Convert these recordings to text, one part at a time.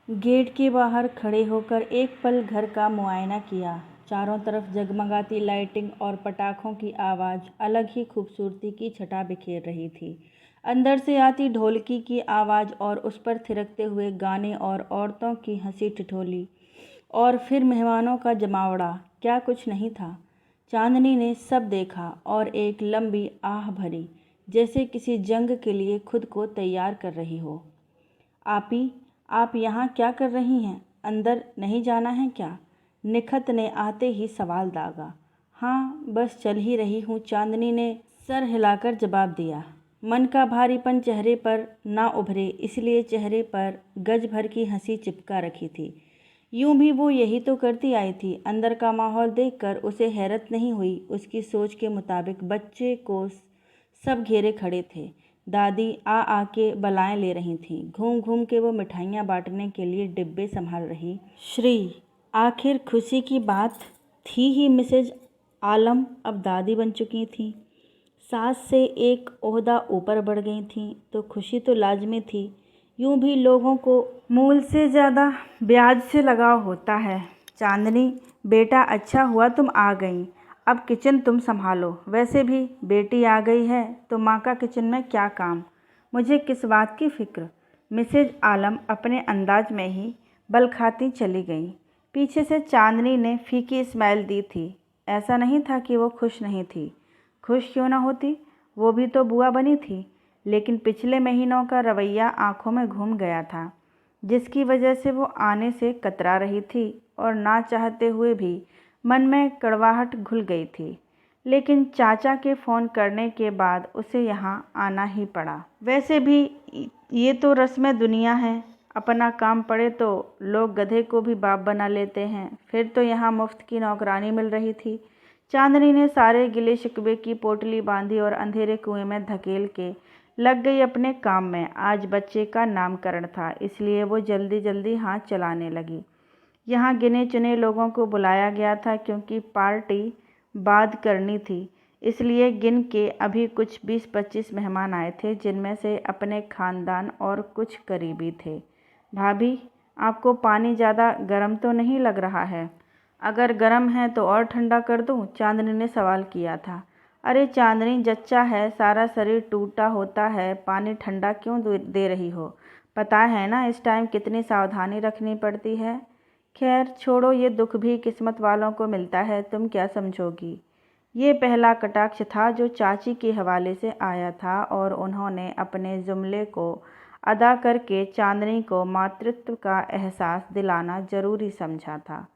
Gate के बाहर खड़े होकर एक पल घर का मुआयना किया। चारों तरफ जगमगाती लाइटिंग और पटाखों की आवाज़ अलग ही खूबसूरती की छटा बिखेर रही थी। अंदर से आती ढोलकी की आवाज़ और उस पर थिरकते हुए गाने और औरतों की हंसी ठिठोली और फिर मेहमानों का जमावड़ा, क्या कुछ नहीं था। चांदनी ने सब देखा और एक लंबी आह भरी, जैसे किसी जंग के लिए खुद को तैयार कर रही हो। आपी, आप यहाँ क्या कर रही हैं? अंदर नहीं जाना है क्या? निखत ने आते ही सवाल दागा। हाँ, बस चल ही रही हूँ, चांदनी ने सर हिलाकर जवाब दिया। मन का भारीपन चेहरे पर ना उभरे, इसलिए चेहरे पर गज भर की हंसी चिपका रखी थी। यूं भी वो यही तो करती आई थी। अंदर का माहौल देखकर उसे हैरत नहीं हुई। उसकी सोच के मुताबिक बच्चे को सब घेरे खड़े थे। दादी आके बलाएं ले रही थीं। घूम घूम के वो मिठाइयाँ बांटने के लिए डिब्बे संभाल रही। श्री, आखिर खुशी की बात थी ही। मिसेज आलम अब दादी बन चुकी थीं। सास से एक ओहदा ऊपर बढ़ गई थीं, तो खुशी तो लाजमी थी। यूं भी लोगों को मूल से ज़्यादा ब्याज से लगाव होता है। चांदनी, बेटा अच्छा हुआ तुम आ गईं। अब किचन तुम संभालो। वैसे भी बेटी आ गई है तो माँ का किचन में क्या काम? मुझे किस बात की फ़िक्र? मिसेज आलम अपने अंदाज में ही बल खाती चली गईं। पीछे से चांदनी ने फीकी स्माइल दी थी। ऐसा नहीं था कि वो खुश नहीं थी। खुश क्यों ना होती, वो भी तो बुआ बनी थी। लेकिन पिछले महीनों का रवैया आंखों में घूम गया था, जिसकी वजह से वो आने से कतरा रही थी और ना चाहते हुए भी मन में कड़वाहट घुल गई थी। लेकिन चाचा के फ़ोन करने के बाद उसे यहाँ आना ही पड़ा। वैसे भी ये तो रस्म दुनिया है। अपना काम पड़े तो लोग गधे को भी बाप बना लेते हैं। फिर तो यहाँ मुफ्त की नौकरानी मिल रही थी। चांदनी ने सारे गिले शिकवे की पोटली बांधी और अंधेरे कुएं में धकेल के लग गई अपने काम में। आज बच्चे का नामकरण था, इसलिए वो जल्दी जल्दी हाथ चलाने लगी। यहाँ गिने चुने लोगों को बुलाया गया था, क्योंकि पार्टी बाद करनी थी। इसलिए गिन के अभी कुछ 20-25 मेहमान आए थे, जिनमें से अपने खानदान और कुछ करीबी थे। भाभी, आपको पानी ज़्यादा गर्म तो नहीं लग रहा है? अगर गर्म है तो और ठंडा कर दूं? चांदनी ने सवाल किया था। अरे चांदनी, जच्चा है, सारा शरीर टूटा होता है, पानी ठंडा क्यों दे रही हो? पता है ना इस टाइम कितनी सावधानी रखनी पड़ती है। खैर छोड़ो, ये दुख भी किस्मत वालों को मिलता है, तुम क्या समझोगी। ये पहला कटाक्ष था जो चाची के हवाले से आया था, और उन्होंने अपने जुमले को अदा करके चांदनी को मातृत्व का एहसास दिलाना ज़रूरी समझा था।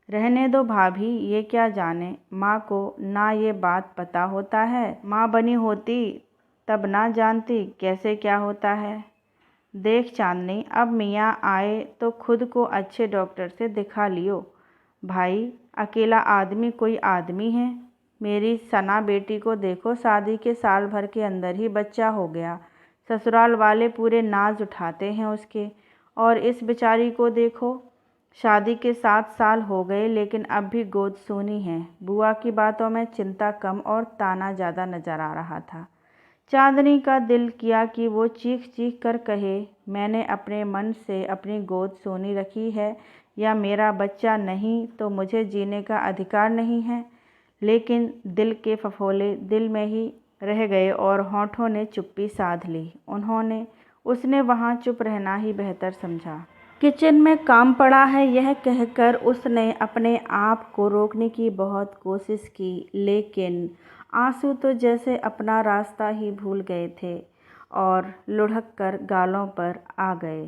रहने दो भाभी, ये क्या जाने, माँ को ना ये बात पता होता है। माँ बनी होती तब ना जानती कैसे क्या होता है। देख चांदनी, अब मियाँ आए तो खुद को अच्छे डॉक्टर से दिखा लियो। भाई, अकेला आदमी कोई आदमी है? मेरी सना बेटी को देखो, शादी के साल भर के अंदर ही बच्चा हो गया। ससुराल वाले पूरे नाज उठाते हैं उसके। और इस बेचारी को देखो, शादी के 7 साल हो गए लेकिन अब भी गोद सूनी है। बुआ की बातों में चिंता कम और ताना ज़्यादा नजर आ रहा था। चांदनी का दिल किया कि वो चीख चीख कर कहे, मैंने अपने मन से अपनी गोद सोनी रखी है, या मेरा बच्चा नहीं तो मुझे जीने का अधिकार नहीं है। लेकिन दिल के फफोले दिल में ही रह गए और होठों ने चुप्पी साध ली। उसने वहाँ चुप रहना ही बेहतर समझा। किचन में काम पड़ा है, यह कहकर उसने अपने आप को रोकने की बहुत कोशिश की, लेकिन आंसू तो जैसे अपना रास्ता ही भूल गए थे और लुढ़क कर गालों पर आ गए।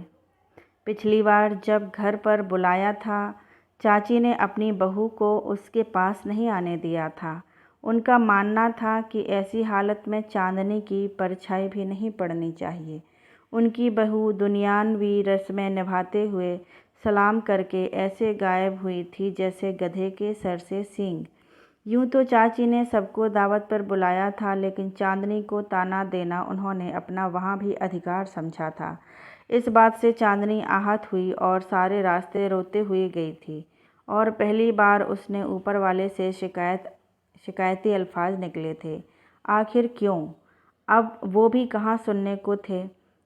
पिछली बार जब घर पर बुलाया था, चाची ने अपनी बहू को उसके पास नहीं आने दिया था। उनका मानना था कि ऐसी हालत में चांदनी की परछाई भी नहीं पड़नी चाहिए। उनकी बहू दुनियावी रस्में निभाते हुए सलाम करके ऐसे गायब हुई थी जैसे गधे के सर से सींग। यूं तो चाची ने सबको दावत पर बुलाया था, लेकिन चांदनी को ताना देना उन्होंने अपना वहाँ भी अधिकार समझा था। इस बात से चांदनी आहत हुई और सारे रास्ते रोते हुए गई थी, और पहली बार उसने ऊपर वाले से शिकायती अल्फाज निकले थे। आखिर क्यों? अब वो भी कहाँ सुनने को थे।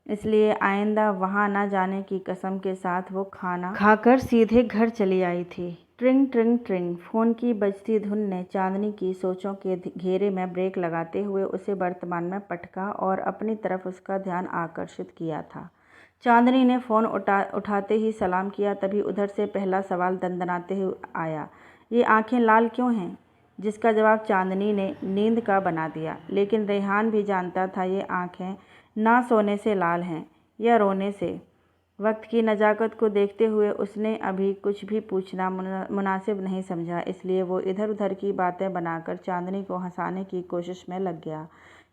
इसलिए आइंदा वहाँ न जाने की कसम के साथ वो खाना खाकर सीधे घर चली आई थी। ट्रिंग ट्रिंग ट्रिंग फ़ोन की बजती धुन ने चांदनी की सोचों के घेरे में ब्रेक लगाते हुए उसे वर्तमान में पटका और अपनी तरफ उसका ध्यान आकर्षित किया था। चांदनी ने फ़ोन उठाते ही सलाम किया। तभी उधर से पहला सवाल दंदनाते हुए आया, ये आंखें लाल क्यों हैं? जिसका जवाब चांदनी ने नींद का बना दिया। लेकिन रेहान भी जानता था ये आंखें ना सोने से लाल हैं या रोने से। वक्त की नज़ाकत को देखते हुए उसने अभी कुछ भी पूछना मुनासिब नहीं समझा, इसलिए वो इधर उधर की बातें बनाकर चांदनी को हंसाने की कोशिश में लग गया,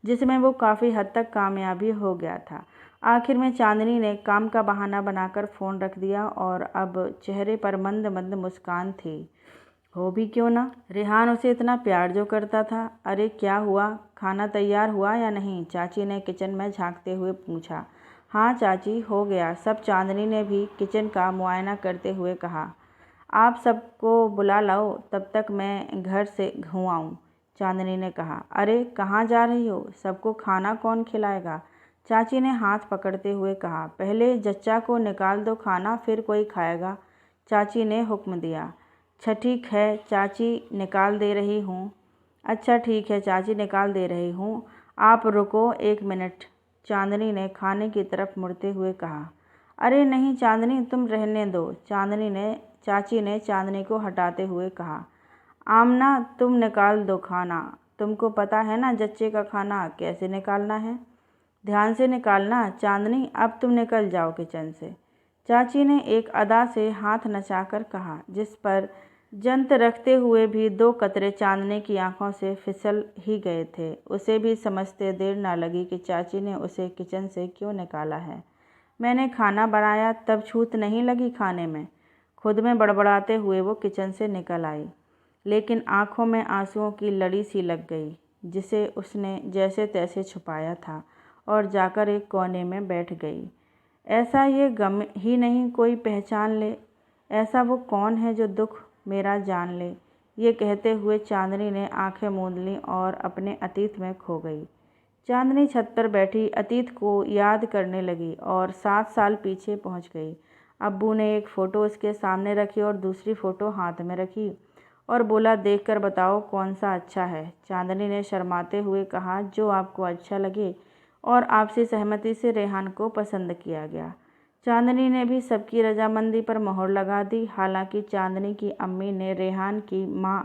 जिसमें वो काफ़ी हद तक कामयाबी हो गया था। आखिर में चांदनी ने काम का बहाना बनाकर फ़ोन रख दिया और अब चेहरे पर मंद मंद मुस्कान थी। हो भी क्यों ना, रेहान उसे इतना प्यार जो करता था। अरे क्या हुआ, खाना तैयार हुआ या नहीं? चाची ने किचन में झांकते हुए पूछा। हाँ चाची, हो गया सब। चांदनी ने भी किचन का मुआयना करते हुए कहा। आप सबको बुला लाओ, तब तक मैं घर से घूँ आऊँ, चांदनी ने कहा। अरे कहाँ जा रही हो? सबको खाना कौन खिलाएगा? चाची ने हाथ पकड़ते हुए कहा। पहले जच्चा को निकाल दो खाना, फिर कोई खाएगा, चाची ने हुक्म दिया। अच्छा ठीक है चाची, निकाल दे रही हूँ। अच्छा ठीक है चाची, निकाल दे रही हूँ। आप रुको एक मिनट, चांदनी ने खाने की तरफ मुड़ते हुए कहा। अरे नहीं चांदनी, तुम रहने दो, चाची ने चांदनी को हटाते हुए कहा। आमना तुम निकाल दो खाना, तुमको पता है ना जच्चे का खाना कैसे निकालना है। ध्यान से निकालना चांदनी, अब तुम निकल जाओ किचन से, चाची ने एक अदा से हाथ नचाकर कहा, जिस पर जंत रखते हुए भी दो कतरे चांदनी की आंखों से फिसल ही गए थे। उसे भी समझते देर न लगी कि चाची ने उसे किचन से क्यों निकाला है। मैंने खाना बनाया तब छूत नहीं लगी खाने में, खुद में बड़बड़ाते हुए वो किचन से निकल आई। लेकिन आंखों में आंसुओं की लड़ी सी लग गई, जिसे उसने जैसे तैसे छुपाया था, और जाकर एक कोने में बैठ गई। ऐसा ये गम ही नहीं कोई पहचान ले, ऐसा वो कौन है जो दुख मेरा जान ले। ये कहते हुए चांदनी ने आंखें मूंद लीं और अपने अतीत में खो गई। चांदनी छत पर बैठी अतीत को याद करने लगी और 7 साल पीछे पहुंच गई। अब्बू ने एक फ़ोटो उसके सामने रखी और दूसरी फ़ोटो हाथ में रखी और बोला, देखकर बताओ कौन सा अच्छा है। चांदनी ने शर्माते हुए कहा, जो आपको अच्छा लगे, और आपसी सहमति से रेहान को पसंद किया गया। चांदनी ने भी सबकी रजामंदी पर मोहर लगा दी। हालांकि चांदनी की अम्मी ने रेहान की मां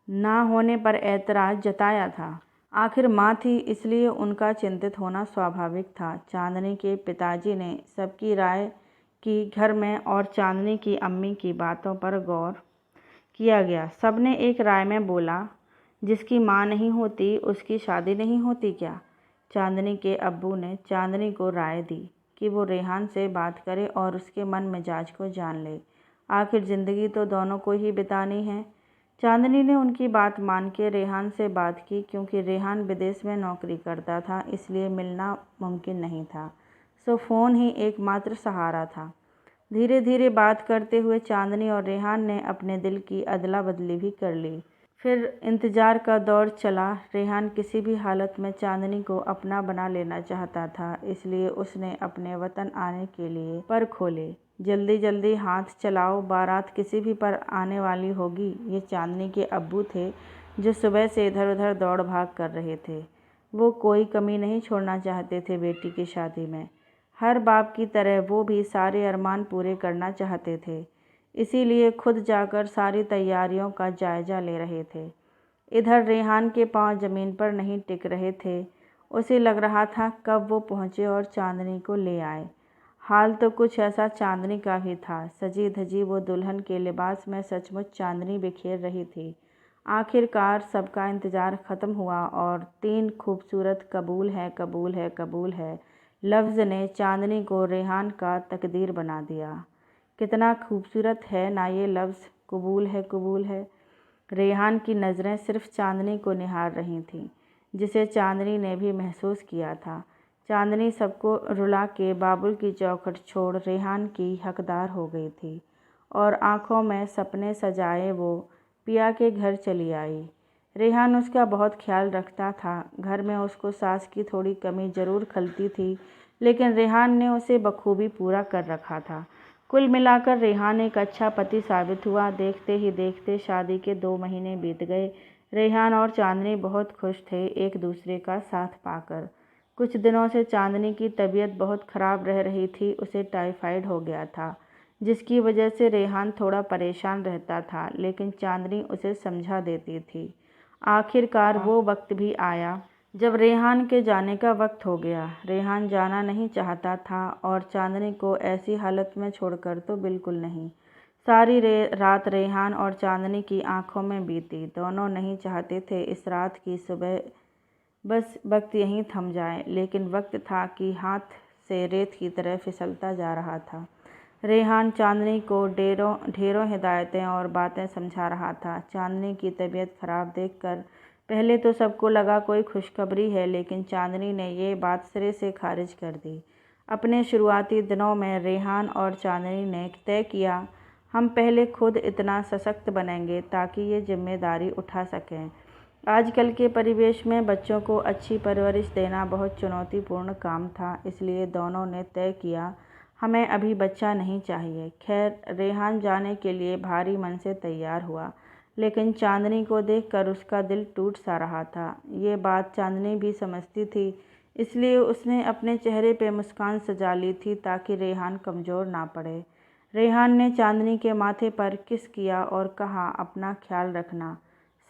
ना होने पर ऐतराज़ जताया था। आखिर मां थी, इसलिए उनका चिंतित होना स्वाभाविक था। चांदनी के पिताजी ने सबकी राय की घर में और चांदनी की अम्मी की बातों पर गौर किया गया। सबने एक राय में बोला, जिसकी मां नहीं होती उसकी शादी नहीं होती क्या? चांदनी के अब्बू ने चांदनी को राय दी कि वो रेहान से बात करे और उसके मन मिजाज को जान ले। आखिर ज़िंदगी तो दोनों को ही बितानी है। चांदनी ने उनकी बात मान के रेहान से बात की, क्योंकि रेहान विदेश में नौकरी करता था, इसलिए मिलना मुमकिन नहीं था। सो फ़ोन ही एकमात्र सहारा था। धीरे धीरे बात करते हुए चांदनी और रेहान ने अपने दिल की अदला बदली भी कर ली। फिर इंतज़ार का दौर चला। रेहान किसी भी हालत में चांदनी को अपना बना लेना चाहता था, इसलिए उसने अपने वतन आने के लिए पर खोले। जल्दी जल्दी हाथ चलाओ, बारात किसी भी पर आने वाली होगी। ये चांदनी के अब्बू थे, जो सुबह से इधर उधर दौड़ भाग कर रहे थे। वो कोई कमी नहीं छोड़ना चाहते थे बेटी की शादी में। हर बाप की तरह वो भी सारे अरमान पूरे करना चाहते थे, इसीलिए खुद जाकर सारी तैयारियों का जायज़ा ले रहे थे। इधर रेहान के पांव ज़मीन पर नहीं टिक रहे थे। उसे लग रहा था कब वो पहुँचे और चांदनी को ले आए। हाल तो कुछ ऐसा चांदनी का भी था। सजी धजी वो दुल्हन के लिबास में सचमुच चांदनी बिखेर रही थी। आखिरकार सबका इंतज़ार ख़त्म हुआ और 3 खूबसूरत कबूल है कबूल है कबूल है लफ्ज़ ने चांदनी को रेहान का तकदीर बना दिया। कितना खूबसूरत है ना ये लफ्ज़, कबूल है कबूल है। रेहान की नज़रें सिर्फ चांदनी को निहार रही थीं, जिसे चांदनी ने भी महसूस किया था। चांदनी सबको रुला के बाबुल की चौखट छोड़ रेहान की हकदार हो गई थी और आँखों में सपने सजाए वो पिया के घर चली आई। रेहान उसका बहुत ख्याल रखता था। घर में उसको सास की थोड़ी कमी ज़रूर खलती थी, लेकिन रेहान ने उसे बखूबी पूरा कर रखा था। कुल मिलाकर रेहान एक अच्छा पति साबित हुआ। देखते ही देखते शादी के 2 महीने बीत गए। रेहान और चांदनी बहुत खुश थे एक दूसरे का साथ पाकर। कुछ दिनों से चांदनी की तबीयत बहुत खराब रह रही थी। उसे टाइफाइड हो गया था, जिसकी वजह से रेहान थोड़ा परेशान रहता था, लेकिन चांदनी उसे समझा देती थी। आखिरकार वो वक्त भी आया जब रेहान के जाने का वक्त हो गया। रेहान जाना नहीं चाहता था और चांदनी को ऐसी हालत में छोड़कर तो बिल्कुल नहीं। सारी रात रेहान और चांदनी की आंखों में बीती। दोनों नहीं चाहते थे इस रात की सुबह बस वक्त यहीं थम जाए, लेकिन वक्त था कि हाथ से रेत की तरह फिसलता जा रहा था। रेहान चांदनी को ढेरों हिदायतें और बातें समझा रहा था। चांदनी की तबीयत खराब देखकर पहले तो सबको लगा कोई खुशखबरी है, लेकिन चांदनी ने ये बात सिरे से खारिज कर दी। अपने शुरुआती दिनों में रेहान और चांदनी ने तय किया, हम पहले खुद इतना सशक्त बनेंगे ताकि ये जिम्मेदारी उठा सकें। आजकल के परिवेश में बच्चों को अच्छी परवरिश देना बहुत चुनौतीपूर्ण काम था, इसलिए दोनों ने तय किया हमें अभी बच्चा नहीं चाहिए। खैर, रेहान जाने के लिए भारी मन से तैयार हुआ, लेकिन चांदनी को देखकर उसका दिल टूट सा रहा था। ये बात चांदनी भी समझती थी, इसलिए उसने अपने चेहरे पे मुस्कान सजा ली थी ताकि रेहान कमज़ोर ना पड़े। रेहान ने चांदनी के माथे पर किस किया और कहा, अपना ख्याल रखना,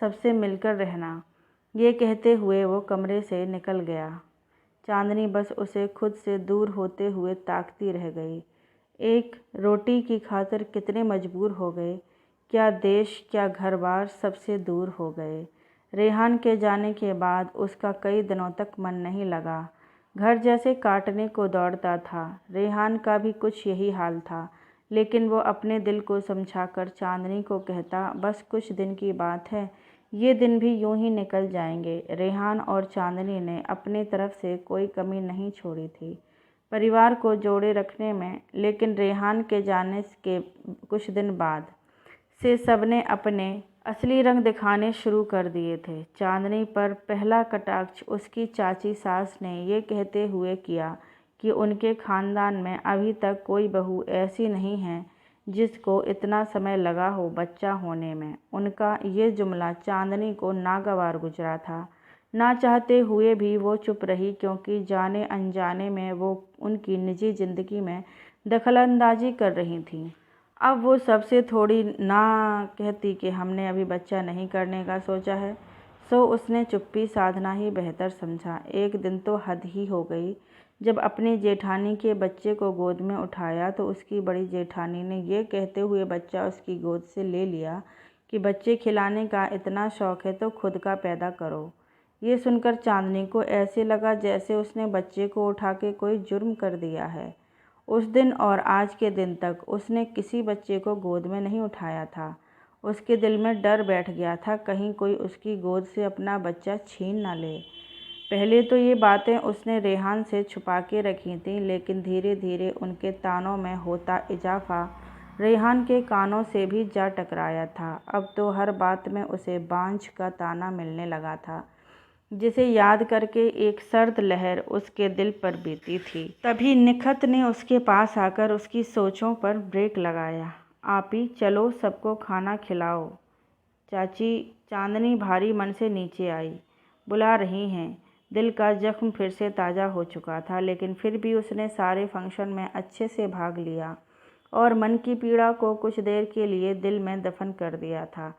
सबसे मिलकर रहना। ये कहते हुए वो कमरे से निकल गया। चांदनी बस उसे खुद से दूर होते हुए ताकती रह गई। एक रोटी की खातिर कितने मजबूर हो गए। क्या देश, क्या घर-बार, सबसे दूर हो गए। रेहान के जाने के बाद उसका कई दिनों तक मन नहीं लगा। घर जैसे काटने को दौड़ता था। रेहान का भी कुछ यही हाल था, लेकिन वो अपने दिल को समझाकर चांदनी को कहता, बस कुछ दिन की बात है, ये दिन भी यूं ही निकल जाएंगे। रेहान और चांदनी ने अपनी तरफ से कोई कमी नहीं छोड़ी थी परिवार को जोड़े रखने में, लेकिन रेहान के जाने के कुछ दिन बाद से सबने अपने असली रंग दिखाने शुरू कर दिए थे। चांदनी पर पहला कटाक्ष उसकी चाची सास ने ये कहते हुए किया कि उनके खानदान में अभी तक कोई बहू ऐसी नहीं है जिसको इतना समय लगा हो बच्चा होने में। उनका ये जुमला चांदनी को नागवार गुजरा था। ना चाहते हुए भी वो चुप रही, क्योंकि जाने अनजाने में वो उनकी निजी ज़िंदगी में दखलंदाजी कर रही थी। अब वो सबसे थोड़ी ना कहती कि हमने अभी बच्चा नहीं करने का सोचा है, सो उसने चुप्पी साधना ही बेहतर समझा। एक दिन तो हद ही हो गई। जब अपनी जेठानी के बच्चे को गोद में उठाया तो उसकी बड़ी जेठानी ने ये कहते हुए बच्चा उसकी गोद से ले लिया कि बच्चे खिलाने का इतना शौक़ है तो खुद का पैदा करो। ये सुनकर चांदनी को ऐसे लगा जैसे उसने बच्चे को उठा के कोई जुर्म कर दिया है। उस दिन और आज के दिन तक उसने किसी बच्चे को गोद में नहीं उठाया था। उसके दिल में डर बैठ गया था, कहीं कोई उसकी गोद से अपना बच्चा छीन ना ले। पहले तो ये बातें उसने रेहान से छुपा के रखी थीं, लेकिन धीरे धीरे उनके तानों में होता इजाफा रेहान के कानों से भी जा टकराया था। अब तो हर बात में उसे बांझ का ताना मिलने लगा था, जिसे याद करके एक सर्द लहर उसके दिल पर बीती थी। तभी निखत ने उसके पास आकर उसकी सोचों पर ब्रेक लगाया। आपी, चलो सबको खाना खिलाओ। चाची। चांदनी भारी मन से नीचे आई। बुला रही हैं। दिल का जख्म फिर से ताज़ा हो चुका था, लेकिन फिर भी उसने सारे फंक्शन में अच्छे से भाग लिया और मन की पीड़ा को कुछ देर के लिए दिल में दफन कर दिया था।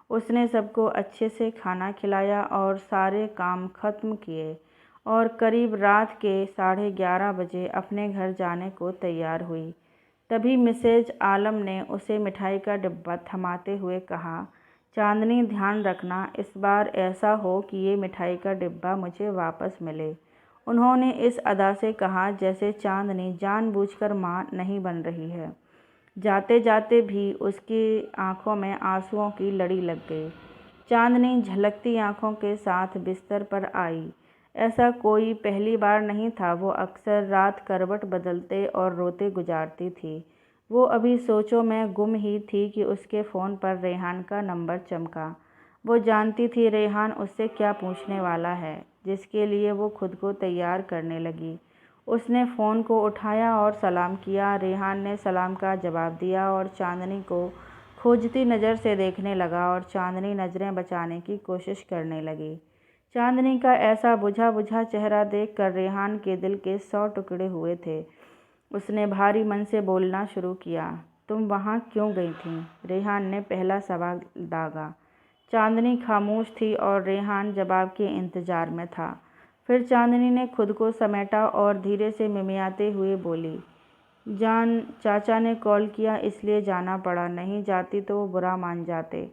उसने सबको अच्छे से खाना खिलाया और सारे काम ख़त्म किए और करीब रात के 11:30 बजे अपने घर जाने को तैयार हुई। तभी मिसेज आलम ने उसे मिठाई का डिब्बा थमाते हुए कहा, चांदनी, ध्यान रखना, इस बार ऐसा हो कि ये मिठाई का डिब्बा मुझे वापस मिले। उन्होंने इस अदा से कहा जैसे चांदनी जानबूझकर मां नहीं बन रही है। जाते जाते भी उसकी आंखों में आंसुओं की लड़ी लग गई। चांदनी झलकती आंखों के साथ बिस्तर पर आई। ऐसा कोई पहली बार नहीं था। वो अक्सर रात करवट बदलते और रोते गुजारती थी। वो अभी सोचों में गुम ही थी कि उसके फ़ोन पर रेहान का नंबर चमका। वो जानती थी रेहान उससे क्या पूछने वाला है, जिसके लिए वो खुद को तैयार करने लगी। उसने फ़ोन को उठाया और सलाम किया। रेहान ने सलाम का जवाब दिया और चांदनी को खोजती नज़र से देखने लगा और चांदनी नज़रें बचाने की कोशिश करने लगी। चांदनी का ऐसा बुझा बुझा चेहरा देखकर रेहान के दिल के 100 टुकड़े हुए थे। उसने भारी मन से बोलना शुरू किया, तुम वहाँ क्यों गई थीं? रेहान ने पहला सवाल दागा। चांदनी खामोश थी और रेहान जवाब के इंतज़ार में था। फिर चांदनी ने खुद को समेटा और धीरे से मिमियाते हुए बोली, जान चाचा ने कॉल किया इसलिए जाना पड़ा, नहीं जाती तो वो बुरा मान जाते।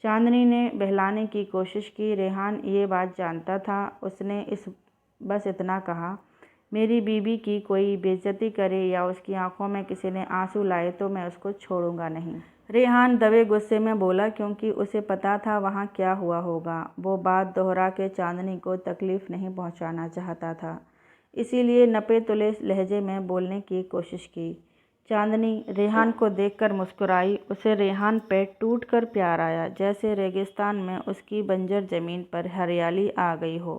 चांदनी ने बहलाने की कोशिश की। रेहान ये बात जानता था। उसने बस इतना कहा, मेरी बीबी की कोई बेइज्जती करे या उसकी आंखों में किसी ने आंसू लाए तो मैं उसको छोड़ूंगा नहीं। रेहान दबे गुस्से में बोला, क्योंकि उसे पता था वहाँ क्या हुआ होगा। वो बात दोहरा के चांदनी को तकलीफ़ नहीं पहुँचाना चाहता था, इसीलिए नपे तुले लहजे में बोलने की कोशिश की। चांदनी रेहान को देखकर मुस्कुराई। उसे रेहान पे टूट कर प्यार आया, जैसे रेगिस्तान में उसकी बंजर ज़मीन पर हरियाली आ गई हो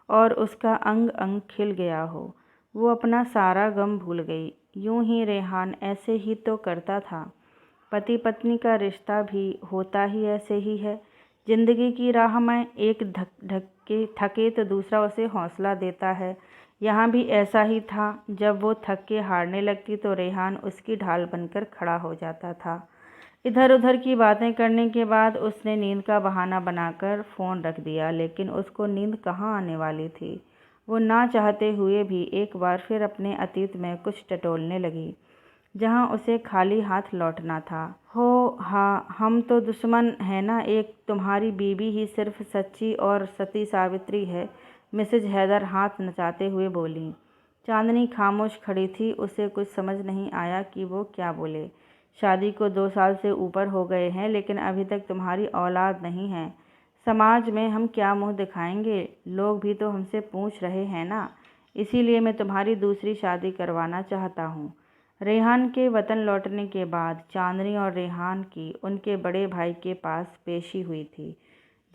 और उसका अंग अंग खिल गया हो। वो अपना सारा गम भूल गई। यूं ही रेहान ऐसे ही तो करता था। पति पत्नी का रिश्ता भी होता ही ऐसे ही है। जिंदगी की राह में एक थके तो दूसरा उसे हौसला देता है। यहाँ भी ऐसा ही था। जब वो थक के हारने लगती तो रेहान उसकी ढाल बनकर खड़ा हो जाता था। इधर उधर की बातें करने के बाद उसने नींद का बहाना बनाकर फ़ोन रख दिया, लेकिन उसको नींद कहाँ आने वाली थी। वो ना चाहते हुए भी एक बार फिर अपने अतीत में कुछ टटोलने लगी, जहाँ उसे खाली हाथ लौटना था। हो हाँ, हम तो दुश्मन हैं ना, एक तुम्हारी बीबी ही सिर्फ सच्ची और सती सावित्री है, मिसेज हैदर हाथ नचाते हुए बोली। चांदनी खामोश खड़ी थी। उसे कुछ समझ नहीं आया कि वो क्या बोले। शादी को 2 साल से ऊपर हो गए हैं, लेकिन अभी तक तुम्हारी औलाद नहीं है। समाज में हम क्या मुंह दिखाएंगे? लोग भी तो हमसे पूछ रहे हैं ना, इसीलिए मैं तुम्हारी दूसरी शादी करवाना चाहता हूँ। रेहान के वतन लौटने के बाद चांदनी और रेहान की उनके बड़े भाई के पास पेशी हुई थी,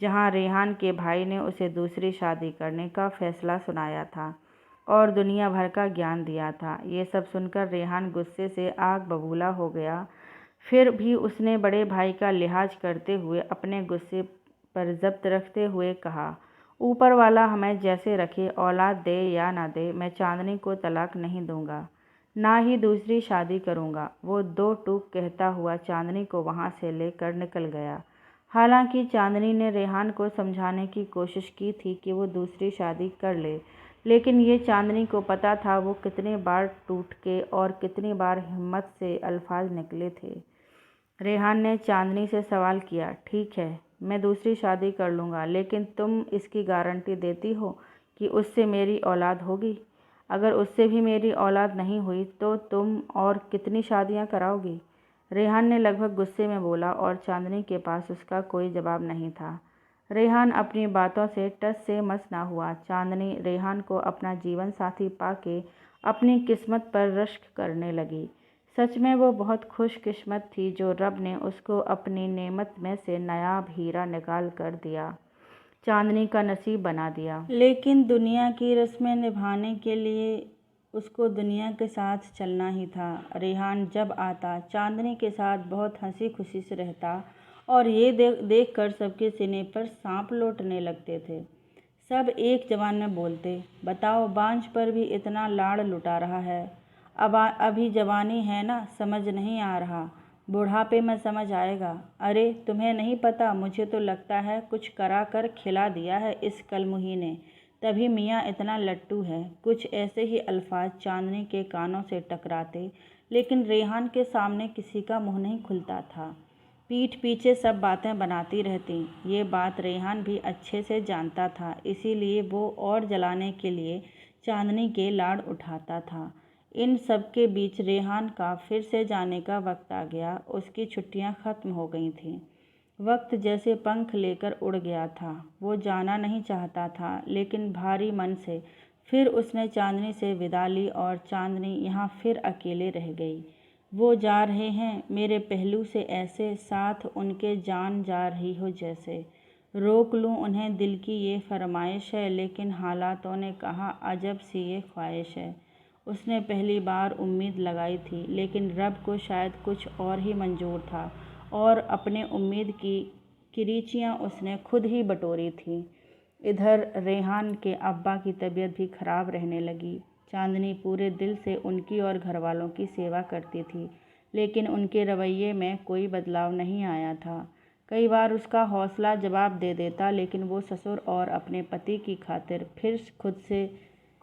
जहाँ रेहान के भाई ने उसे दूसरी शादी करने का फैसला सुनाया था और दुनिया भर का ज्ञान दिया था। ये सब सुनकर रेहान गुस्से से आग बबूला हो गया। फिर भी उसने बड़े भाई का लिहाज करते हुए अपने गुस्से पर ज़ब्त रखते हुए कहा, ऊपर वाला हमें जैसे रखे, औलाद दे या ना दे, मैं चांदनी को तलाक नहीं दूंगा, ना ही दूसरी शादी करूंगा। वो 2 टूक कहता हुआ चांदनी को वहां से लेकर निकल गया। हालांकि चांदनी ने रेहान को समझाने की कोशिश की थी कि वो दूसरी शादी कर ले, लेकिन ये चांदनी को पता था वो कितने बार टूट के और कितनी बार हिम्मत से अल्फाज निकले थे। रेहान ने चांदनी से सवाल किया, ठीक है, मैं दूसरी शादी कर लूँगा, लेकिन तुम इसकी गारंटी देती हो कि उससे मेरी औलाद होगी? अगर उससे भी मेरी औलाद नहीं हुई तो तुम और कितनी शादियाँ कराओगी? रेहान ने लगभग गुस्से में बोला और चांदनी के पास उसका कोई जवाब नहीं था। रेहान अपनी बातों से टस से मस ना हुआ। चांदनी रेहान को अपना जीवन साथी पाके अपनी किस्मत पर रश्क करने लगी। सच में वो बहुत खुशकिस्मत थी जो रब ने उसको अपनी नेमत में से नायाब हीरा निकाल कर दिया, चांदनी का नसीब बना दिया। लेकिन दुनिया की रस्में निभाने के लिए उसको दुनिया के साथ चलना ही था। रेहान जब आता चांदनी के साथ बहुत हंसी खुशी से रहता और ये देख कर सबके सीने पर सांप लौटने लगते थे। सब एक जवान में बोलते, बताओ बांझ पर भी इतना लाड़ लुटा रहा है। अभी जवानी है ना, समझ नहीं आ रहा, बुढ़ापे में समझ आएगा। अरे तुम्हें नहीं पता, मुझे तो लगता है कुछ करा कर खिला दिया है इस कलमुही ने, तभी मियाँ इतना लट्टू है। कुछ ऐसे ही अल्फाज चांदनी के कानों से टकराते, लेकिन रेहान के सामने किसी का मुंह नहीं खुलता था। पीठ पीछे सब बातें बनाती रहती। ये बात रेहान भी अच्छे से जानता था, इसीलिए वो और जलाने के लिए चांदनी के लाड़ उठाता था। इन सब के बीच रेहान का फिर से जाने का वक्त आ गया। उसकी छुट्टियां ख़त्म हो गई थीं। वक्त जैसे पंख लेकर उड़ गया था। वो जाना नहीं चाहता था, लेकिन भारी मन से फिर उसने चांदनी से विदा ली और चांदनी यहाँ फिर अकेले रह गई। वो जा रहे हैं मेरे पहलू से ऐसे, साथ उनके जान जा रही हो जैसे। रोक लूँ उन्हें, दिल की ये फरमाइश है, लेकिन हालातों ने कहा अजब सी ये ख्वाहिश है। उसने पहली बार उम्मीद लगाई थी, लेकिन रब को शायद कुछ और ही मंजूर था और अपने उम्मीद की किरीचियाँ उसने खुद ही बटोरी थी। इधर रेहान के अब्बा की तबीयत भी खराब रहने लगी। चांदनी पूरे दिल से उनकी और घरवालों की सेवा करती थी, लेकिन उनके रवैये में कोई बदलाव नहीं आया था। कई बार उसका हौसला जवाब दे देता, लेकिन वो ससुर और अपने पति की खातिर फिर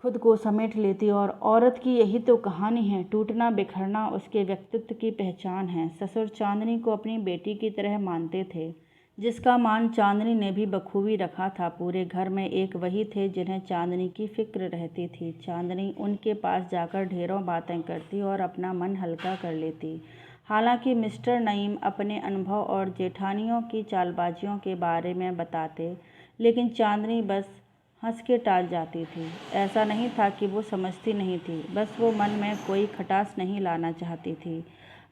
खुद को समेट लेती। और औरत की यही तो कहानी है, टूटना बिखरना उसके व्यक्तित्व की पहचान है। ससुर चांदनी को अपनी बेटी की तरह मानते थे, जिसका मान चांदनी ने भी बखूबी रखा था। पूरे घर में एक वही थे जिन्हें चांदनी की फिक्र रहती थी। चांदनी उनके पास जाकर ढेरों बातें करती और अपना मन हल्का कर लेती। हालांकि मिस्टर नईम अपने अनुभव और जेठानियों की चालबाजियों के बारे में बताते, लेकिन चांदनी बस हंस के टाल जाती थी। ऐसा नहीं था कि वो समझती नहीं थी, बस वो मन में कोई खटास नहीं लाना चाहती थी।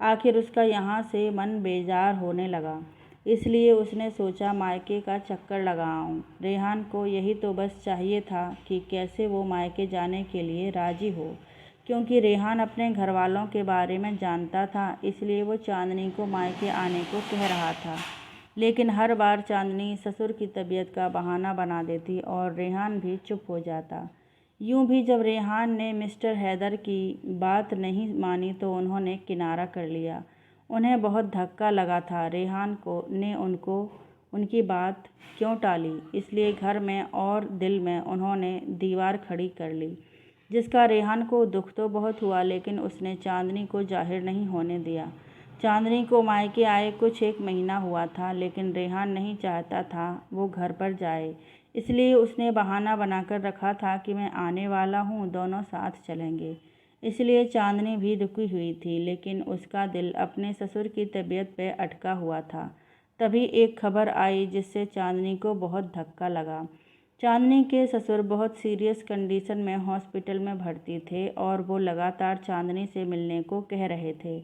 आखिर उसका यहाँ से मन बेजार होने लगा, इसलिए उसने सोचा मायके का चक्कर लगा आऊं। रेहान को यही तो बस चाहिए था कि कैसे वो मायके जाने के लिए राजी हो, क्योंकि रेहान अपने घरवालों के बारे में जानता था, इसलिए वो चांदनी को मायके आने को कह रहा था। लेकिन हर बार चांदनी ससुर की तबीयत का बहाना बना देती और रेहान भी चुप हो जाता। यूं भी जब रेहान ने मिस्टर हैदर की बात नहीं मानी तो उन्होंने किनारा कर लिया। उन्हें बहुत धक्का लगा था रेहान को ने उनकी बात क्यों टाली, इसलिए घर में और दिल में उन्होंने दीवार खड़ी कर ली, जिसका रेहान को दुख तो बहुत हुआ, लेकिन उसने चांदनी को जाहिर नहीं होने दिया। चांदनी को मायके आए कुछ एक महीना हुआ था, लेकिन रेहान नहीं चाहता था वो घर पर जाए, इसलिए उसने बहाना बनाकर रखा था कि मैं आने वाला हूँ, दोनों साथ चलेंगे। इसलिए चांदनी भी रुकी हुई थी, लेकिन उसका दिल अपने ससुर की तबीयत पे अटका हुआ था। तभी एक खबर आई जिससे चांदनी को बहुत धक्का लगा। चांदनी के ससुर बहुत सीरियस कंडीशन में हॉस्पिटल में भर्ती थे और वो लगातार चांदनी से मिलने को कह रहे थे।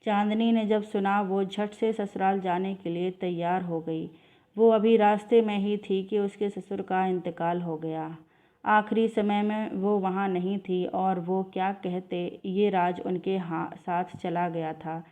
चांदनी ने जब सुना, वो झट से ससुराल जाने के लिए तैयार हो गई। वो अभी रास्ते में ही थी कि उसके ससुर का इंतकाल हो गया। आखिरी समय में वो वहाँ नहीं थी और वो क्या कहते ये राज उनके साथ चला गया था,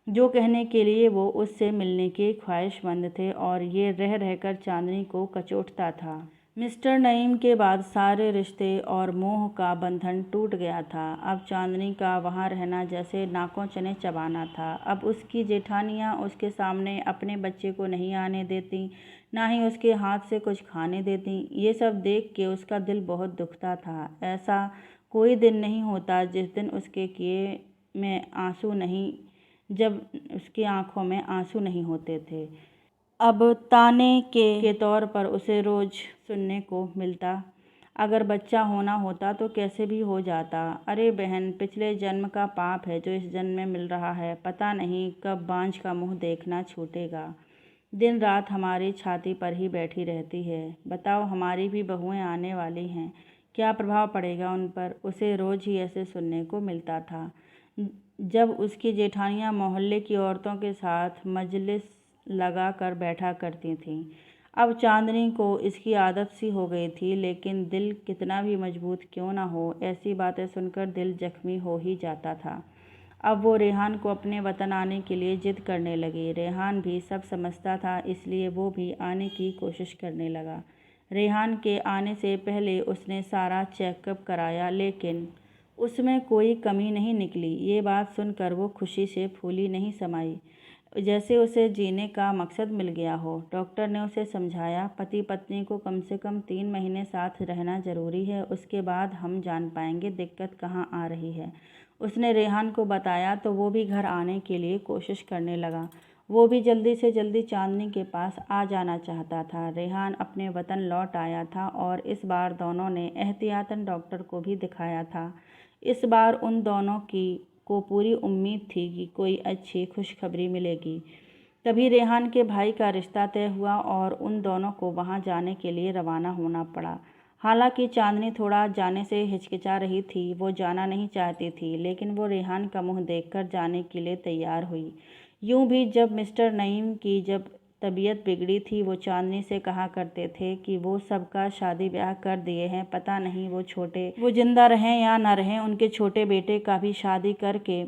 जो कहने के लिए वो उससे मिलने के ख्वाहिशमंद थे, और ये रह रहकर चांदनी को कचोटता था। मिस्टर नईम के बाद सारे रिश्ते और मोह का बंधन टूट गया था। अब चांदनी का वहाँ रहना जैसे नाकों चने चबाना था। अब उसकी जेठानियाँ उसके सामने अपने बच्चे को नहीं आने देती, ना ही उसके हाथ से कुछ खाने देती। ये सब देख के उसका दिल बहुत दुखता था। ऐसा कोई दिन नहीं होता जिस दिन उसके किए में आंसू नहीं जब उसकी आंखों में आंसू नहीं होते थे। अब ताने के तौर पर उसे रोज सुनने को मिलता, अगर बच्चा होना होता तो कैसे भी हो जाता। अरे बहन, पिछले जन्म का पाप है जो इस जन्म में मिल रहा है, पता नहीं कब बांझ का मुंह देखना छूटेगा। दिन रात हमारी छाती पर ही बैठी रहती है। बताओ, हमारी भी बहुएं आने वाली हैं, क्या प्रभाव पड़ेगा उन पर। उसे रोज ही ऐसे सुनने को मिलता था। जब उसकी जेठानियाँ मोहल्ले की औरतों के साथ मजलिस लगा कर बैठा करती थीं। अब चांदनी को इसकी आदत सी हो गई थी, लेकिन दिल कितना भी मजबूत क्यों ना हो, ऐसी बातें सुनकर दिल जख्मी हो ही जाता था। अब वो रेहान को अपने वतन आने के लिए जिद करने लगी। रेहान भी सब समझता था, इसलिए वो भी आने की कोशिश करने लगा। रेहान के आने से पहले उसने सारा चेकअप कराया, लेकिन उसमें कोई कमी नहीं निकली। ये बात सुनकर वो खुशी से फूली नहीं समाई, जैसे उसे जीने का मकसद मिल गया हो। डॉक्टर ने उसे समझाया, पति पत्नी को कम से कम 3 महीने साथ रहना ज़रूरी है, उसके बाद हम जान पाएंगे दिक्कत कहाँ आ रही है। उसने रेहान को बताया तो वो भी घर आने के लिए कोशिश करने लगा। वो भी जल्दी से जल्दी चांदनी के पास आ जाना चाहता था। रेहान अपने वतन लौट आया था और इस बार दोनों ने एहतियातन डॉक्टर को भी दिखाया था। इस बार उन दोनों को पूरी उम्मीद थी कि कोई अच्छी खुशखबरी मिलेगी। तभी रेहान के भाई का रिश्ता तय हुआ और उन दोनों को वहां जाने के लिए रवाना होना पड़ा। हालांकि चांदनी थोड़ा जाने से हिचकिचा रही थी, वो जाना नहीं चाहती थी, लेकिन वो रेहान का मुंह देखकर जाने के लिए तैयार हुई। यूं भी जब मिस्टर नईम की जब तबीयत बिगड़ी थी। वो चांदनी से कहा करते थे कि वो सबका शादी ब्याह कर दिए हैं, पता नहीं वो जिंदा रहें या ना रहें, उनके छोटे बेटे का भी शादी करके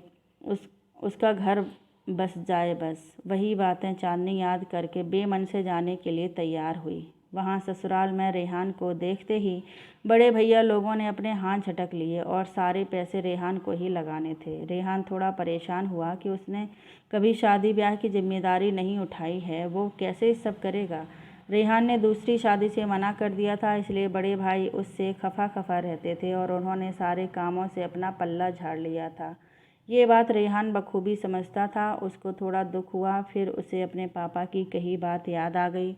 उसका घर बस जाए बस। वही बातें चांदनी याद करके बेमन से जाने के लिए तैयार हुई। वहाँ ससुराल में रेहान को देखते ही बड़े भैया लोगों ने अपने हाथ झटक लिए और सारे पैसे रेहान को ही लगाने थे। रेहान थोड़ा परेशान हुआ कि उसने कभी शादी ब्याह की जिम्मेदारी नहीं उठाई है, वो कैसे सब करेगा। रेहान ने दूसरी शादी से मना कर दिया था, इसलिए बड़े भाई उससे खफा रहते थे और उन्होंने सारे कामों से अपना पल्ला झाड़ लिया था। ये बात रेहान बखूबी समझता था। उसको थोड़ा दुख हुआ, फिर उसे अपने पापा की कही बात याद आ गई,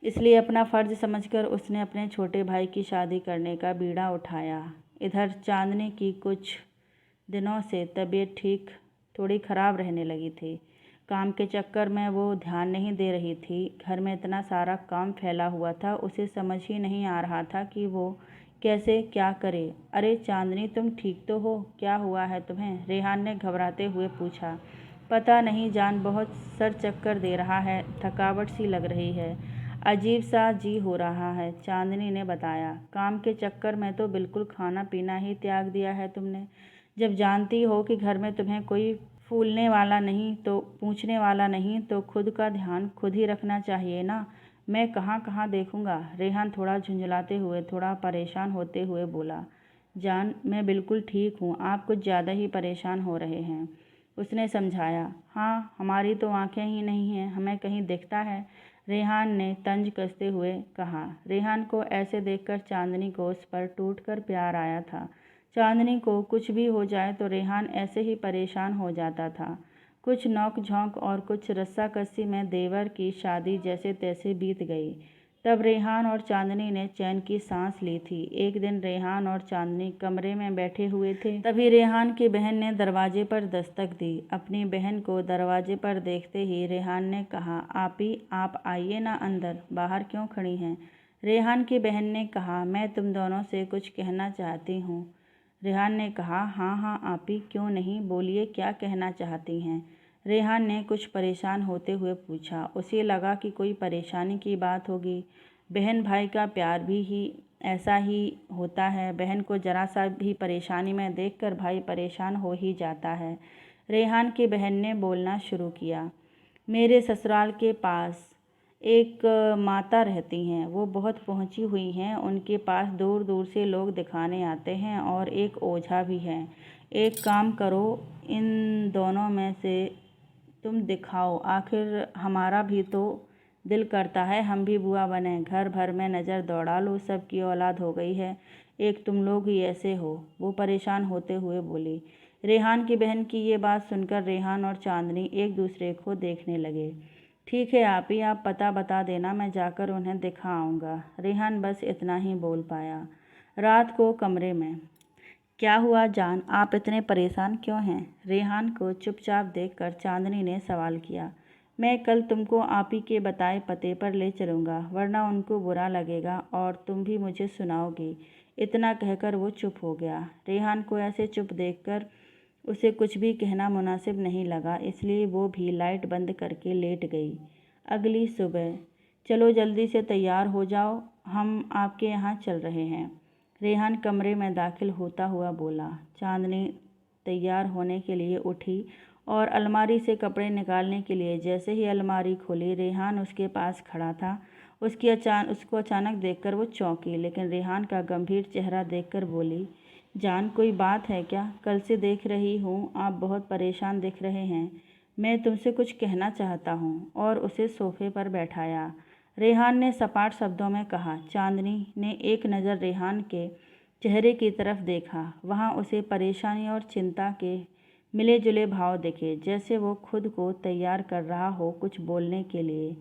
इसलिए अपना फ़र्ज़ समझकर उसने अपने छोटे भाई की शादी करने का बीड़ा उठाया। इधर चांदनी की कुछ दिनों से तबीयत ठीक थोड़ी ख़राब रहने लगी थी। काम के चक्कर में वो ध्यान नहीं दे रही थी। घर में इतना सारा काम फैला हुआ था, उसे समझ ही नहीं आ रहा था कि वो कैसे क्या करे। अरे चांदनी, तुम ठीक तो हो? क्या हुआ है तुम्हें? रेहान ने घबराते हुए पूछा। पता नहीं जान, बहुत सर चक्कर दे रहा है, थकावट सी लग रही है, अजीब सा जी हो रहा है, चांदनी ने बताया। काम के चक्कर में तो बिल्कुल खाना पीना ही त्याग दिया है तुमने। जब जानती हो कि घर में तुम्हें कोई फूलने वाला नहीं तो पूछने वाला नहीं, तो खुद का ध्यान खुद ही रखना चाहिए ना। मैं कहाँ कहाँ देखूँगा। रेहान थोड़ा झुंझलाते हुए, थोड़ा परेशान होते हुए बोला। जान, मैं बिल्कुल ठीक हूँ, आप कुछ ज़्यादा ही परेशान हो रहे हैं, उसने समझाया। हाँ, हमारी तो आंखें ही नहीं हैं, हमें कहीं दिखता है, रेहान ने तंज कसते हुए कहा। रेहान को ऐसे देखकर चांदनी को उस पर टूटकर प्यार आया था। चांदनी को कुछ भी हो जाए तो रेहान ऐसे ही परेशान हो जाता था। कुछ नोक झोंक और कुछ रस्साकसी में देवर की शादी जैसे तैसे बीत गई। तब रेहान और चांदनी ने चैन की सांस ली थी। एक दिन रेहान और चांदनी कमरे में बैठे हुए थे, तभी रेहान की बहन ने दरवाजे पर दस्तक दी। अपनी बहन को दरवाजे पर देखते ही रेहान ने कहा, आपी, आप आइए ना अंदर, बाहर क्यों खड़ी हैं? रेहान की बहन ने कहा, मैं तुम दोनों से कुछ कहना चाहती हूँ। रेहान ने कहा, हाँ हाँ आपी, क्यों नहीं, बोलिए, क्या कहना चाहती हैं? रेहान ने कुछ परेशान होते हुए पूछा। उसे लगा कि कोई परेशानी की बात होगी। बहन भाई का प्यार भी ऐसा ही होता है, बहन को जरा सा भी परेशानी में देखकर भाई परेशान हो ही जाता है। रेहान की बहन ने बोलना शुरू किया। मेरे ससुराल के पास एक माता रहती हैं, वो बहुत पहुंची हुई हैं, उनके पास दूर दूर से लोग दिखाने आते हैं और एक ओझा भी हैं। एक काम करो, इन दोनों में से तुम दिखाओ, आखिर हमारा भी तो दिल करता है हम भी बुआ बने, घर भर में नज़र दौड़ा लो, सबकी औलाद हो गई है, एक तुम लोग ही ऐसे हो, वो परेशान होते हुए बोली। रेहान की बहन की ये बात सुनकर रेहान और चांदनी एक दूसरे को देखने लगे। ठीक है आप ही, आप पता बता देना, मैं जाकर उन्हें दिखा आऊँगा। रेहान बस इतना ही बोल पाया। रात को कमरे में, क्या हुआ जान, आप इतने परेशान क्यों हैं? रेहान को चुपचाप देखकर चांदनी ने सवाल किया। मैं कल तुमको आप ही के बताए पते पर ले चलूँगा, वरना उनको बुरा लगेगा और तुम भी मुझे सुनाओगी। इतना कहकर वो चुप हो गया। रेहान को ऐसे चुप देखकर उसे कुछ भी कहना मुनासिब नहीं लगा, इसलिए वो भी लाइट बंद करके लेट गई। अगली सुबह, चलो जल्दी से तैयार हो जाओ, हम आपके यहाँ चल रहे हैं, रेहान कमरे में दाखिल होता हुआ बोला। चांदनी तैयार होने के लिए उठी और अलमारी से कपड़े निकालने के लिए जैसे ही अलमारी खोली, रेहान उसके पास खड़ा था। उसको अचानक देखकर वो चौंकी, लेकिन रेहान का गंभीर चेहरा देखकर बोली, जान, कोई बात है क्या? कल से देख रही हूँ आप बहुत परेशान दिख रहे हैं, मैं तुमसे कुछ कहना चाहता हूँ, और उसे सोफे पर बैठाया। रेहान ने सपाट शब्दों में कहा। चांदनी ने एक नज़र रेहान के चेहरे की तरफ देखा। वहाँ उसे परेशानी और चिंता के मिले जुले भाव दिखे, जैसे वो खुद को तैयार कर रहा हो कुछ बोलने के लिए।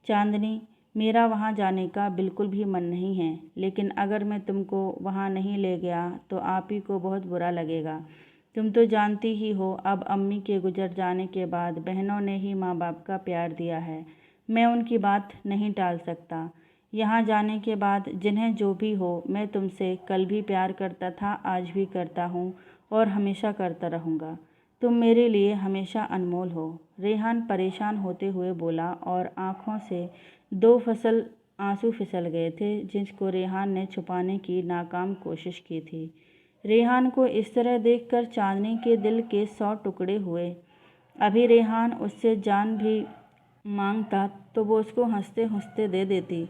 चांदनी, मेरा वहाँ जाने का बिल्कुल भी मन नहीं है, लेकिन अगर मैं तुमको वहाँ नहीं ले गया तो आप ही को बहुत बुरा लगेगा। तुम तो जानती ही हो, अब अम्मी के गुजर जाने के बाद बहनों ने ही माँ बाप का प्यार दिया है, मैं उनकी बात नहीं टाल सकता। यहाँ जाने के बाद जिन्हें जो भी हो, मैं तुमसे कल भी प्यार करता था, आज भी करता हूँ और हमेशा करता रहूँगा। तुम मेरे लिए हमेशा अनमोल हो। रेहान परेशान होते हुए बोला और आंखों से 2 फसल आंसू फिसल गए थे जिसको रेहान ने छुपाने की नाकाम कोशिश की थी। रेहान को इस तरह देखकर चांदनी के दिल के 100 टुकड़े हुए। अभी रेहान उससे जान भी मांगता तो वो उसको हंसते हंसते दे देती।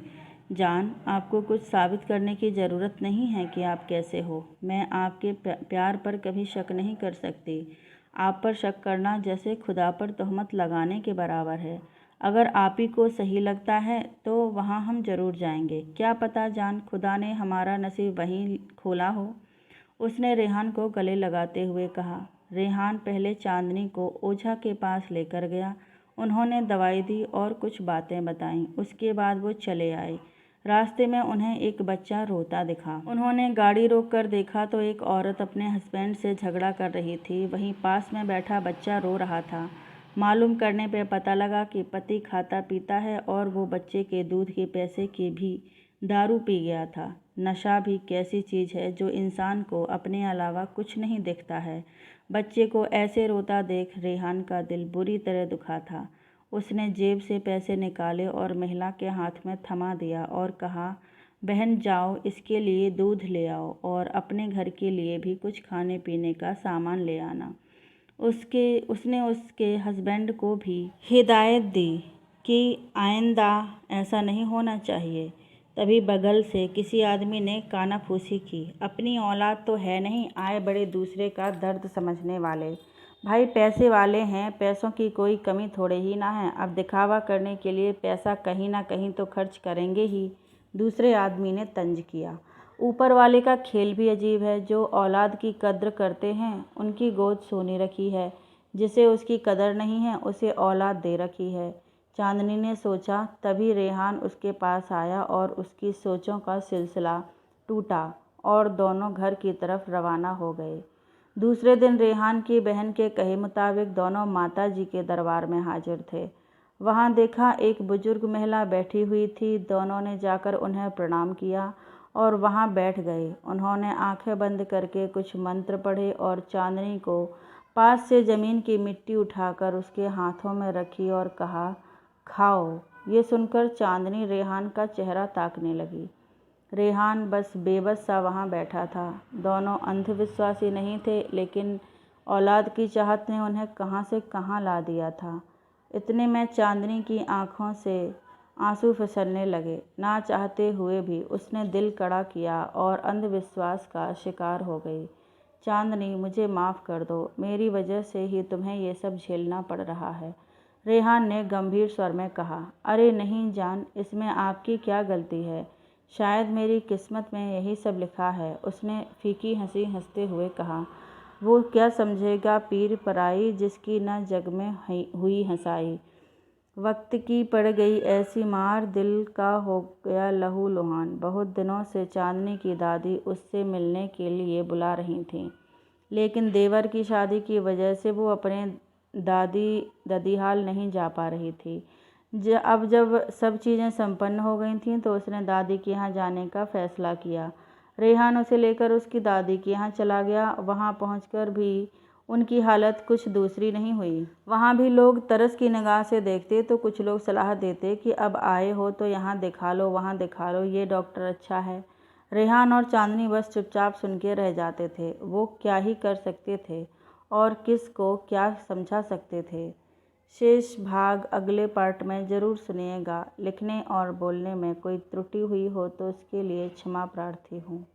जान, आपको कुछ साबित करने की ज़रूरत नहीं है कि आप कैसे हो। मैं आपके प्यार पर कभी शक नहीं कर सकती। आप पर शक करना जैसे खुदा पर तोहमत लगाने के बराबर है। अगर आप ही को सही लगता है तो वहाँ हम ज़रूर जाएंगे। क्या पता जान, खुदा ने हमारा नसीब वहीं खोला हो। उसने रेहान को गले लगाते हुए कहा। रेहान पहले चांदनी को ओझा के पास लेकर गया। उन्होंने दवाई दी और कुछ बातें बताईं। उसके बाद वो चले आए। रास्ते में उन्हें एक बच्चा रोता दिखा। उन्होंने गाड़ी रोककर देखा तो एक औरत अपने हस्बैंड से झगड़ा कर रही थी। वहीं पास में बैठा बच्चा रो रहा था। मालूम करने पर पता लगा कि पति खाता पीता है और वो बच्चे के दूध के पैसे की भी दारू पी गया था। नशा भी कैसी चीज़ है जो इंसान को अपने अलावा कुछ नहीं दिखता है। बच्चे को ऐसे रोता देख रेहान का दिल बुरी तरह दुखा था। उसने जेब से पैसे निकाले और महिला के हाथ में थमा दिया और कहा, बहन जाओ, इसके लिए दूध ले आओ और अपने घर के लिए भी कुछ खाने पीने का सामान ले आना। उसने उसके हस्बैंड को भी हिदायत दी कि आइंदा ऐसा नहीं होना चाहिए। तभी बगल से किसी आदमी ने कानाफूसी की। अपनी औलाद तो है नहीं, आए बड़े दूसरे का दर्द समझने वाले। भाई पैसे वाले हैं, पैसों की कोई कमी थोड़े ही ना है। अब दिखावा करने के लिए पैसा कहीं ना कहीं तो खर्च करेंगे ही। दूसरे आदमी ने तंज किया। ऊपर वाले का खेल भी अजीब है। जो औलाद की कद्र करते हैं उनकी गोद सोनी रखी है। जिसे उसकी कदर नहीं है उसे औलाद दे रखी है। चांदनी ने सोचा। तभी रेहान उसके पास आया और उसकी सोचों का सिलसिला टूटा और दोनों घर की तरफ रवाना हो गए। दूसरे दिन रेहान की बहन के कहे मुताबिक दोनों माता जी के दरबार में हाजिर थे। वहां देखा एक बुजुर्ग महिला बैठी हुई थी। दोनों ने जाकर उन्हें प्रणाम किया और वहां बैठ गए। उन्होंने आंखें बंद करके कुछ मंत्र पढ़े और चांदनी को पास से ज़मीन की मिट्टी उठाकर उसके हाथों में रखी और कहा, खाओ। ये सुनकर चांदनी रेहान का चेहरा ताकने लगी। रेहान बस बेबस सा वहाँ बैठा था। दोनों अंधविश्वासी नहीं थे, लेकिन औलाद की चाहत ने उन्हें कहाँ से कहाँ ला दिया था। इतने में चांदनी की आंखों से आंसू फिसलने लगे। ना चाहते हुए भी उसने दिल कड़ा किया और अंधविश्वास का शिकार हो गई। चांदनी, मुझे माफ़ कर दो। मेरी वजह से ही तुम्हें ये सब झेलना पड़ रहा है। रेहान ने गंभीर स्वर में कहा। अरे नहीं जान, इसमें आपकी क्या गलती है। शायद मेरी किस्मत में यही सब लिखा है। उसने फीकी हंसी हंसते हुए कहा। वो क्या समझेगा पीर पराई, जिसकी न जग में हुई हंसाई। वक्त की पड़ गई ऐसी मार, दिल का हो गया लहू लुहान। बहुत दिनों से चांदनी की दादी उससे मिलने के लिए बुला रही थीं, लेकिन देवर की शादी की वजह से वो अपने ददीहाल नहीं जा पा रही थी। अब जब सब चीज़ें संपन्न हो गई थीं तो उसने दादी के यहाँ जाने का फ़ैसला किया। रेहान उसे लेकर उसकी दादी के यहाँ चला गया। वहाँ पहुँचकर भी उनकी हालत कुछ दूसरी नहीं हुई। वहाँ भी लोग तरस की निगाह से देखते तो कुछ लोग सलाह देते कि अब आए हो तो यहाँ दिखा लो, वहाँ दिखा लो, ये डॉक्टर अच्छा है। रेहान और चांदनी बस चुपचाप सुन के रह जाते थे। वो क्या ही कर सकते थे और किस को क्या समझा सकते थे। शेष भाग अगले पार्ट में ज़रूर सुनिएगा। लिखने और बोलने में कोई त्रुटि हुई हो तो उसके लिए क्षमा प्रार्थी हूँ।